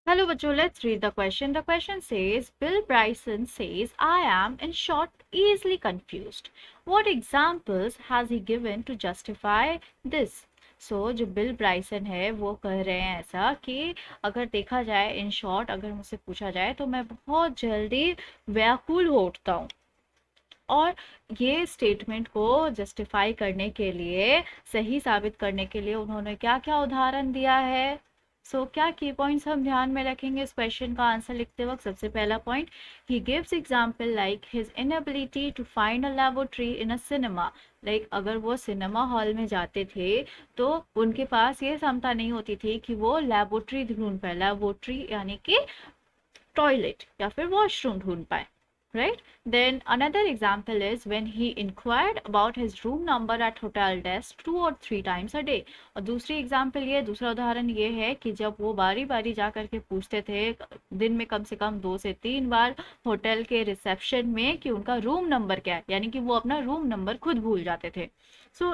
Hello, Bachcho. Let's read the question. The question says, Bill Bryson says, I am, in short, easily confused. What examples has he given to justify this? So, जो bill ब्राइसन है वो कह रहे हैं ऐसा कि अगर देखा जाए इन शॉर्ट अगर मुझसे पूछा जाए तो मैं बहुत जल्दी व्याकुल हो उठता हूँ। और ये स्टेटमेंट को जस्टिफाई करने के लिए सही साबित करने के लिए उन्होंने क्या क्या उदाहरण दिया है। क्या की पॉइंट्स हम ध्यान में रखेंगे इस क्वेश्चन का आंसर लिखते वक्त। सबसे पहला point, he gives example like his inability to find a laboratory in a cinema. Like अगर वो सिनेमा हॉल में जाते थे तो उनके पास ये क्षमता नहीं होती थी कि वो लेबोरेटरी ढूंढ पाए, लेबोरेटरी यानी कि टॉयलेट या फिर वॉशरूम ढूंढ पाए, right? Then another example is when he inquired about his room number at hotel desk 2 or 3 times a day. और दूसरी एग्जाम्पल ये, दूसरा उदाहरण ये है कि जब वो बारी बारी जा करके पूछते थे दिन में कम से कम 2 से 3 बार होटल के रिसेप्शन में कि उनका रूम नंबर क्या है, यानी कि वो अपना रूम नंबर खुद भूल जाते थे।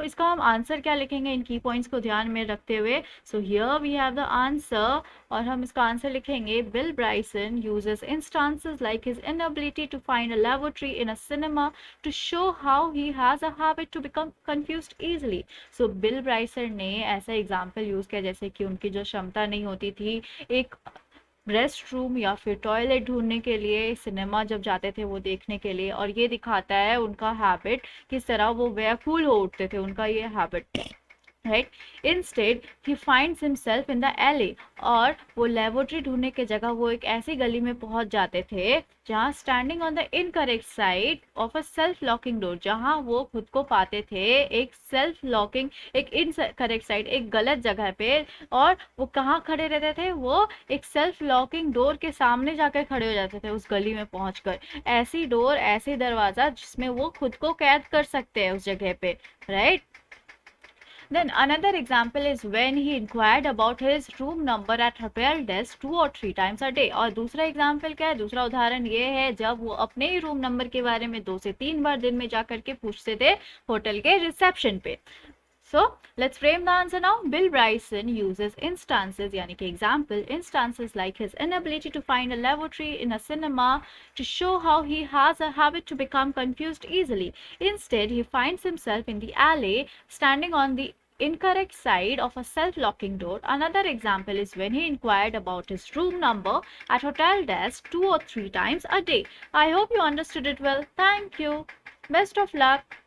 इसका हम आंसर क्या लिखेंगे इन की पॉइंट्स को ध्यान में रखते हुए? Here we have the answer और हम इसका आंसर लिखेंगे, Bill Bryson uses instances like his inability to find a lavatory in a cinema to show how he has a habit to become confused easily. Bill Bryson ने ऐसा example use किया जैसे कि उनकी जो क्षमता नहीं होती थी एक रेस्ट रूम या फिर टॉयलेट ढूंढने के लिए, सिनेमा जब जाते थे वो देखने के लिए, और ये दिखाता है उनका हैबिट किस तरह वो व्याकुल हो उठते थे, उनका ये habit, right? Instead he finds himself in the एले, और वो लेबोरेटरी ढूंढने के जगह वो एक ऐसी गली में पहुंच जाते थे जहां standing on the incorrect side of a self locking door, जहां वो खुद को पाते थे एक सेल्फ लॉकिंग, एक इनकरेक्ट साइड, एक गलत जगह पे। और वो कहाँ खड़े रहते थे? वो एक सेल्फ लॉकिंग डोर के सामने जाकर खड़े हो जाते थे उस गली में पहुंचकर। ऐसी डोर, ऐसी दरवाजा जिसमें वो खुद को कैद कर सकते हैं उस जगह पे, right? Then another example is when he inquired about his room number at hotel desk 2 or 3 times a day. और दूसरा एग्जाम्पल क्या है? दूसरा उदाहरण ये है जब वो अपने ही रूम नंबर के बारे में 2 से 3 बार दिन में जाकर के पूछते थे होटल के रिसेप्शन पे। Let's frame the answer now. Bill Bryson uses instances, yani ki example, instances like his inability to find a lavatory in a cinema to show how he has a habit to become confused easily. Instead, he finds himself in the alley, standing on the incorrect side of a self-locking door. Another example is when he inquired about his room number at hotel desk 2 or 3 times a day. I hope you understood it well. Thank you. Best of luck.